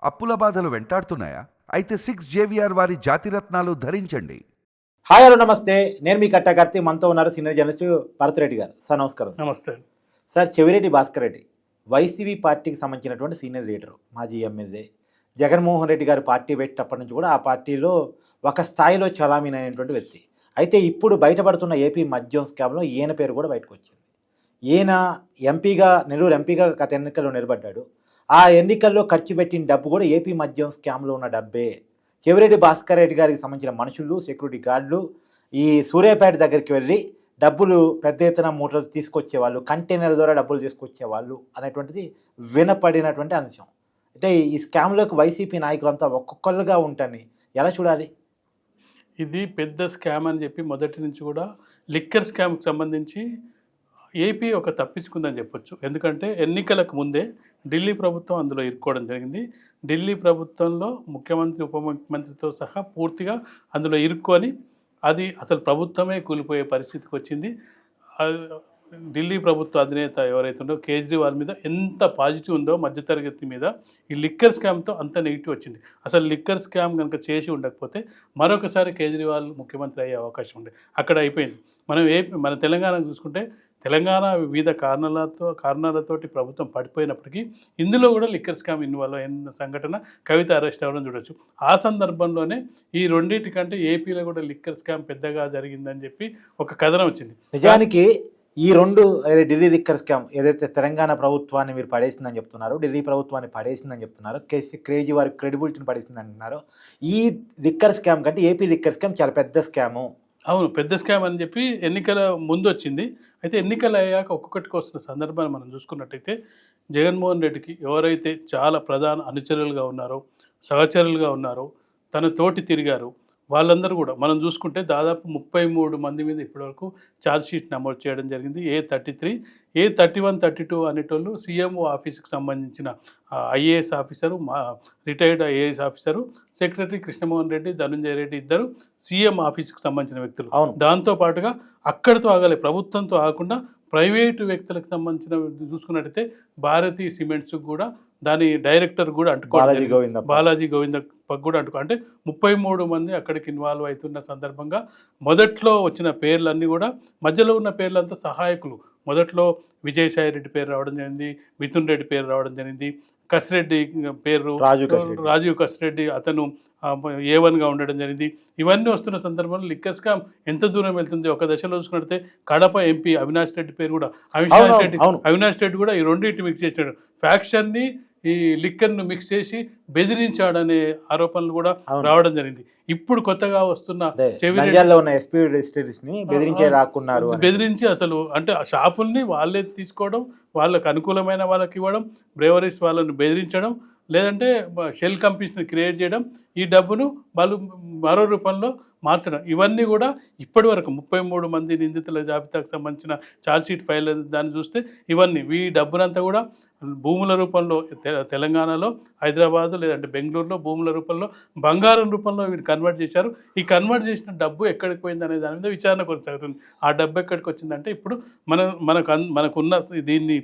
అప్పుల బాధలు వెంటాడుతున్నాయా? అయితే 6 జేవిఆర్ వారి జాతిరత్నాలు ధరించండి. హాయ్ హలో నమస్తే. నేను మీ కట్టకర్తి. మనతో ఉన్నారు సీనియర్ జర్నలిస్ట్ భరత్ రెడ్డి గారు. సార్ నమస్కారం. నమస్తే సార్, చెవిరెడ్డి భాస్కర్ రెడ్డి వైసీపీ పార్టీకి సంబంధించినటువంటి సీనియర్ లీడరు, మాజీ ఎమ్మెల్యే. జగన్మోహన్ రెడ్డి గారు పార్టీ పెట్టినప్పటి నుంచి కూడా ఆ పార్టీలో ఒక స్థాయిలో చలామణి అయినటువంటి వ్యక్తి. అయితే ఇప్పుడు బయటపడుతున్న ఏపీ మద్యం స్కామ్లో ఈయన పేరు కూడా బయటకు వచ్చింది. ఈయన ఎంపీగా, నెల్లూరు ఎంపీగా గత ఎన్నికల్లో నిలబడ్డాడు. ఆ ఎన్నికల్లో ఖర్చు పెట్టిన డబ్బు కూడా ఏపీ మద్యం స్కామ్లో ఉన్న డబ్బే. చెవిరెడ్డి భాస్కర్ రెడ్డి గారికి సంబంధించిన మనుషులు, సెక్యూరిటీ గార్డులు ఈ సూర్యాపేట దగ్గరికి వెళ్ళి డబ్బులు పెద్ద ఎత్తున మూటలు తీసుకొచ్చేవాళ్ళు, కంటైనర్ ద్వారా డబ్బులు తీసుకొచ్చేవాళ్ళు అనేటువంటిది వినపడినటువంటి అంశం. అంటే ఈ స్కామ్లోకి వైసీపీ నాయకులంతా ఒక్కొక్కరుగా ఉంటారని ఎలా చూడాలి? ఇది పెద్ద స్కామ్ అని చెప్పి మొదటి నుంచి కూడా లిక్కర్ స్కామ్కి సంబంధించి ఏపీ ఒక తప్పించుకుందని చెప్పొచ్చు. ఎందుకంటే ఎన్నికలకు ముందే ఢిల్లీ ప్రభుత్వం అందులో ఇరుక్కోవడం జరిగింది. ఢిల్లీ ప్రభుత్వంలో ముఖ్యమంత్రి, ఉప ముఖ్యమంత్రితో సహా పూర్తిగా అందులో ఇరుక్కొని అది అసలు ప్రభుత్వమే కూలిపోయే పరిస్థితికి వచ్చింది. ఢిల్లీ ప్రభుత్వ అధినేత ఎవరైతే ఉందో కేజ్రీవాల్ మీద ఎంత పాజిటివ్ ఉందో మధ్యతరగతి మీద, ఈ లిక్కర్ స్కామ్తో అంత నెగిటివ్ వచ్చింది. అసలు లిక్కర్ స్కామ్ కనుక చేసి ఉండకపోతే మరొకసారి కేజ్రీవాల్ ముఖ్యమంత్రి అయ్యే అవకాశం ఉండే. అక్కడ అయిపోయింది. మన తెలంగాణకు చూసుకుంటే తెలంగాణ వివిధ కారణాలతోటి ప్రభుత్వం పడిపోయినప్పటికీ ఇందులో కూడా లిక్కర్ స్కామ్ ఇన్వాల్వ్ అయిన సంఘటన కవిత అరెస్ట్ అవ్వడం చూడొచ్చు. ఆ సందర్భంలోనే ఈ రెండింటికంటే ఏపీలో కూడా లిక్కర్ స్కామ్ పెద్దగా జరిగిందని చెప్పి ఒక కథనం వచ్చింది. నిజానికి ఈ రెండు ఢిల్లీ లిక్కర్ స్కామ్ ఏదైతే తెలంగాణ ప్రభుత్వాన్ని మీరు పడేసిందని చెప్తున్నారు, ఢిల్లీ ప్రభుత్వాన్ని పడేసిందని చెప్తున్నారు, కేజ్రీవాల్ క్రెడిబిలిటీని పడేసింది అంటున్నారు. ఈ లిక్కర్ స్కామ్ కంటే ఏపీ లిక్కర్ స్కామ్ చాలా పెద్ద స్కాము. అవును, పెద్ద స్కామ్ అని చెప్పి ఎన్నికల ముందు వచ్చింది. అయితే ఎన్నికలు అయ్యాక ఒక్కొక్కటికి వస్తున్న సందర్భాన్ని మనం చూసుకున్నట్టయితే జగన్మోహన్ రెడ్డికి ఎవరైతే చాలా ప్రధాన అనుచరులుగా ఉన్నారో, సహచరులుగా ఉన్నారో, తన తోటి తిరిగారు, వాళ్ళందరూ కూడా మనం చూసుకుంటే దాదాపు 33 మంది మీద ఇప్పటివరకు ఛార్జ్షీట్ నమోదు చేయడం జరిగింది. A33, A31, 32 అనేటోళ్ళు సీఎంఓ ఆఫీస్కి సంబంధించిన IAS officer, retired IAS officer, secretary Krishnamohan Reddy, Dhananjaya Reddy ఇద్దరు సీఎం ఆఫీస్కి సంబంధించిన వ్యక్తులు. దాంతో పాటుగా అక్కడితో ఆగలే, ప్రభుత్వంతో ఆగకుండా ప్రైవేటు వ్యక్తులకు సంబంధించిన చూసుకున్నట్టయితే భారతీ సిమెంట్స్ కూడా దాని డైరెక్టర్ కూడా బాలాజీ గోవింద కూడా అంటే 33 మంది అక్కడికి ఇన్వాల్వ్ అవుతున్న సందర్భంగా మొదట్లో వచ్చిన పేర్లన్నీ కూడా, మధ్యలో ఉన్న పేర్లంతా సహాయకులు. మొదట్లో విజయసాయి రెడ్డి పేరు రావడం జరిగింది, మిథున్ రెడ్డి పేరు రావడం జరిగింది, కసిరెడ్డి పేరు రాజీవ్ కసిరెడ్డి, అతను A1గా ఉండడం జరిగింది. ఇవన్నీ వస్తున్న సందర్భంలో లిక్కర్ స్కామ్ ఎంత దూరం వెళ్తుంది? ఒక దశలో చూసుకున్నట్లయితే కడప ఎంపీ అవినాష్ రెడ్డి పేరు కూడా, అవినాష్ రెడ్డి కూడా ఈ రెండింటి మిక్స్ చేసినాడు. ఫ్యాక్షన్ని ఈ లిక్కర్ను మిక్స్ చేసి బెదిరించాడనే ఆరోపణలు కూడా రావడం జరిగింది. ఇప్పుడు కొత్తగా వస్తున్న బెదిరించి అసలు అంటే షాపుల్ని వాళ్ళే తీసుకోవడం, వాళ్ళకు అనుకూలమైన వాళ్ళకి ఇవ్వడం, బ్రేవరీస్ వాళ్ళని బెదిరించడం, లేదంటే షెల్ కంపెనీస్ని క్రియేట్ చేయడం, ఈ డబ్బును వాళ్ళు మరో రూపంలో మార్చడం, ఇవన్నీ కూడా ఇప్పటి వరకు 33 మంది నిందితుల జాబితాకు సంబంధించిన ఛార్జ్షీట్ ఫైల్ దాన్ని చూస్తే ఇవన్నీ ఈ డబ్బునంతా కూడా భూముల రూపంలో తెలంగాణలో, హైదరాబాదు లేదంటే బెంగళూరులో భూముల రూపంలో, బంగారం రూపంలో వీళ్ళు కన్వర్ట్ చేశారు. ఈ కన్వర్ట్ చేసిన డబ్బు ఎక్కడికి పోయింది అనే దాని మీద విచారణ కొనసాగుతుంది. ఆ డబ్బు ఎక్కడికి వచ్చిందంటే ఇప్పుడు మనకున్న దీన్ని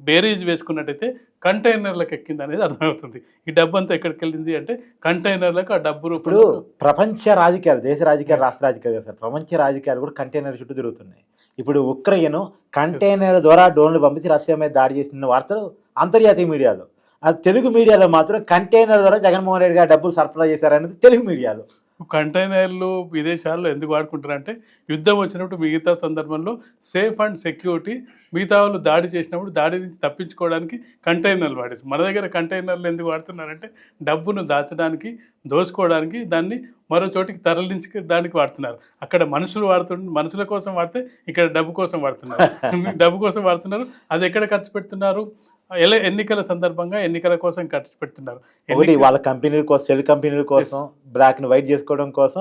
బేరీజ్ వేసుకున్నట్టయితే కంటైనర్లకు ఎక్కింది అనేది అర్థమవుతుంది. ఈ డబ్బు అంతా ఎక్కడికి వెళ్ళింది అంటే కంటైనర్లకు ఆ డబ్బు రూపంలో. ప్రపంచ రాజకీయాలు, దేశ రాజకీయాలు, రాష్ట్ర రాజకీయాలు సార్, ప్రపంచ రాజకీయాలు కూడా కంటైనర్ చుట్టూ తిరుగుతున్నాయి. ఇప్పుడు ఉక్రెయిన్ కంటైనర్ ద్వారా డ్రోన్లు పంపించి రష్యా మీద దాడి చేసిన వార్తలు అంతర్జాతీయ మీడియాలో, అది తెలుగు మీడియాలో మాత్రం కంటైనర్ ద్వారా జగన్మోహన్ రెడ్డి గారు డబ్బులు సరఫరా చేశారనేది తెలుగు మీడియాలో. కంటైనర్లు విదేశాల్లో ఎందుకు వాడుకుంటారంటే యుద్ధం వచ్చినప్పుడు మిగతా సందర్భంలో సేఫ్ అండ్ సెక్యూరిటీ, మిగతా వాళ్ళు దాడి చేసినప్పుడు దాడి నుంచి తప్పించుకోవడానికి కంటైనర్లు వాడారు. మన దగ్గర కంటైనర్లు ఎందుకు వాడుతున్నారంటే డబ్బును దాచడానికి, దోచుకోవడానికి, దాన్ని మరో చోటికి తరలించడానికి వాడుతున్నారు. అక్కడ మనుషుల కోసం వాడితే ఇక్కడ డబ్బు కోసం వాడుతున్నారు. డబ్బు కోసం వాడుతున్నారు. అది ఎక్కడ ఖర్చు పెడుతున్నారు? ఎన్నికల సందర్భంగా ఎన్నికల కోసం ఖర్చు పెడుతున్నారు. వాళ్ళ కంపెనీల కోసం, సెల్ కంపెనీల కోసం, బ్లాక్ ని వైట్ చేసుకోవడం కోసం.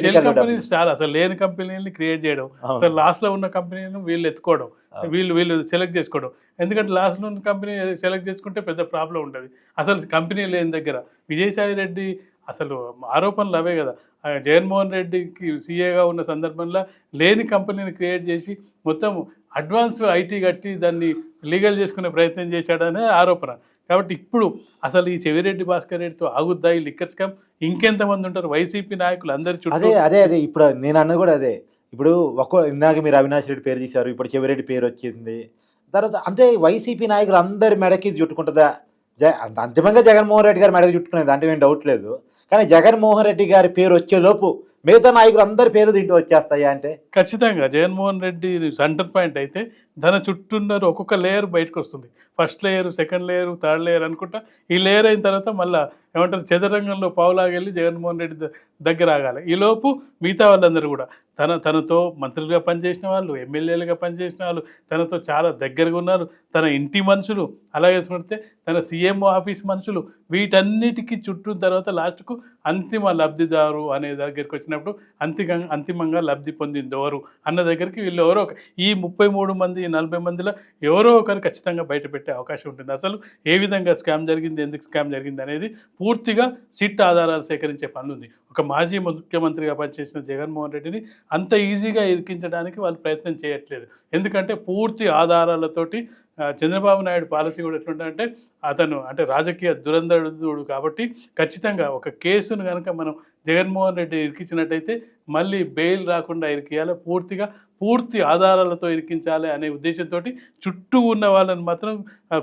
సెల్ కంపెనీస్ చాలా, అసలు లేని కంపెనీలని క్రియేట్ చేయడం, అసలు లాస్ట్ లో ఉన్న కంపెనీలను వీళ్ళు ఎత్తుకోవడం, వీళ్ళు సెలెక్ట్ చేసుకోవడం. ఎందుకంటే లాస్ట్ లో ఉన్న కంపెనీ సెలెక్ట్ చేసుకుంటే పెద్ద ప్రాబ్లం ఉంటుంది. అసలు కంపెనీ లేని దగ్గర విజయసాయి రెడ్డి అసలు ఆరోపణలు అవే కదా. జగన్మోహన్ రెడ్డికి సీఏగా ఉన్న సందర్భంలో లేని కంపెనీని క్రియేట్ చేసి మొత్తం అడ్వాన్స్ ఐటీ కట్టి దాన్ని లీగల్ చేసుకునే ప్రయత్నం చేశాడనే ఆరోపణ. కాబట్టి ఇప్పుడు అసలు ఈ చెవిరెడ్డి భాస్కర్ రెడ్డితో ఆగుద్దా ఈ లిక్కర్ స్కామ్? ఇంకెంతమంది ఉంటారు వైసీపీ నాయకులు అందరి చుట్టూ? అదే ఇప్పుడు నేను అన్నది కూడా అదే. ఇప్పుడు ఇందాక మీరు అవినాష్ రెడ్డి పేరు తీశారు, ఇప్పుడు చెవిరెడ్డి పేరు వచ్చింది. తర్వాత అంటే వైసీపీ నాయకులు అందరి మెడకి చుట్టుకుంటుందా? అంతిమంగా జగన్మోహన్ రెడ్డి గారి మెడకి చుట్టుకునేది అంటే ఏం డౌట్ లేదు. కానీ జగన్మోహన్ రెడ్డి గారి పేరు వచ్చేలోపు మిగతా నాయకులు అందరి పేరు దీంట్లో వచ్చేస్తాయా అంటే ఖచ్చితంగా జగన్మోహన్ రెడ్డి సెంటర్ పాయింట్ అయితే తన చుట్టూన్నారు ఒక్కొక్క లేయర్ బయటకు వస్తుంది. First layer, second layer, third layer అనుకుంటా. ఈ లేయర్ అయిన తర్వాత మళ్ళీ ఏమంటారు చదరంగంలో పావులాగెళ్ళి జగన్మోహన్ రెడ్డి దగ్గర ఆగాలి. ఈలోపు మిగతా వాళ్ళందరూ కూడా తనతో మంత్రులుగా పనిచేసిన వాళ్ళు, ఎమ్మెల్యేలుగా పనిచేసిన వాళ్ళు, తనతో చాలా దగ్గరగా ఉన్నారు, తన ఇంటి మనుషులు, అలాగే చూస్తే తన సీఎంఓ ఆఫీస్ మనుషులు, వీటన్నిటికీ చుట్టూ తర్వాత లాస్ట్కు అంతిమ లబ్ధిదారు అనే దగ్గరికి వచ్చినప్పుడు అంతిమంగా లబ్ధి పొందింది ఎవరు అన్న దగ్గరికి వీళ్ళు ఎవరో ఈ 33 మంది 40 మందిలో ఎవరో ఒకరు ఖచ్చితంగా బయట పెట్టే అవకాశం ఉంటుంది. అసలు ఏ విధంగా స్కామ్ జరిగింది, ఎందుకు స్కామ్ జరిగింది అనేది పూర్తిగా సిట్ ఆధారాలు సేకరించే పనులు ఉంది. ఒక మాజీ ముఖ్యమంత్రిగా పనిచేసిన జగన్మోహన్ రెడ్డిని అంత ఈజీగా ఇరికించడానికి వాళ్ళు ప్రయత్నం చేయట్లేదు. ఎందుకంటే పూర్తి ఆధారాలతోటి చంద్రబాబు నాయుడు పాలసీ కూడా ఎట్లుంటుందంటే అతను అంటే రాజకీయ దురంధరుడు కాబట్టి ఖచ్చితంగా ఒక కేసును కనుక మనం జగన్మోహన్ రెడ్డి ఇరికించినట్టయితే మళ్ళీ బెయిల్ రాకుండా ఇరికియాలి, పూర్తి ఆధారాలతో ఇరికించాలి అనే ఉద్దేశంతో చుట్టూ ఉన్న వాళ్ళని మాత్రం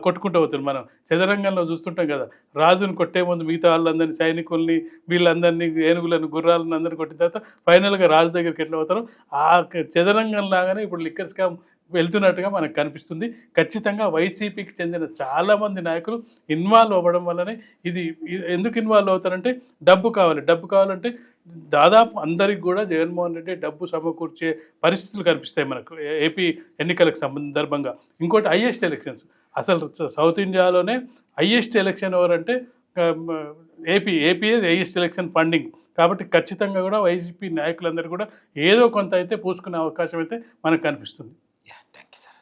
కొట్టుకుంటూ అవుతుంది. మనం చదరంగంలో చూస్తుంటాం కదా, రాజును కొట్టే ముందు మిగతా వాళ్ళందరినీ, సైనికుల్ని, వీళ్ళందరినీ, ఏనుగులను, గుర్రాలను అందరినీ కొట్టిన తర్వాత ఫైనల్గా రాజు దగ్గరికి ఎట్లా అవుతారో ఆ చదరంగం లాగానే ఇప్పుడు లిక్కర్ స్కామ్ వెళ్తున్నట్టుగా మనకు కనిపిస్తుంది. ఖచ్చితంగా వైసీపీకి చెందిన చాలామంది నాయకులు ఇన్వాల్వ్ అవ్వడం వల్లనే ఇది ఎందుకు ఇన్వాల్వ్ అవుతారంటే డబ్బు కావాలంటే దాదాపు అందరికి కూడా జగన్మోహన్ రెడ్డి డబ్బు సమకూర్చే పరిస్థితులు కనిపిస్తాయి మనకు ఏపీ ఎన్నికలకు సందర్భంగా. ఇంకోటి హైయెస్ట్ ఎలక్షన్స్, అసలు సౌత్ ఇండియాలోనే హైయెస్ట్ ఎలక్షన్ ఎవరంటే ఏపీఏ హైయెస్ట్ ఎలక్షన్ ఫండింగ్. కాబట్టి ఖచ్చితంగా కూడా వైసీపీ నాయకులందరూ కూడా ఏదో కొంత అయితే పూసుకునే అవకాశం అయితే మనకు కనిపిస్తుంది. Thank you sir.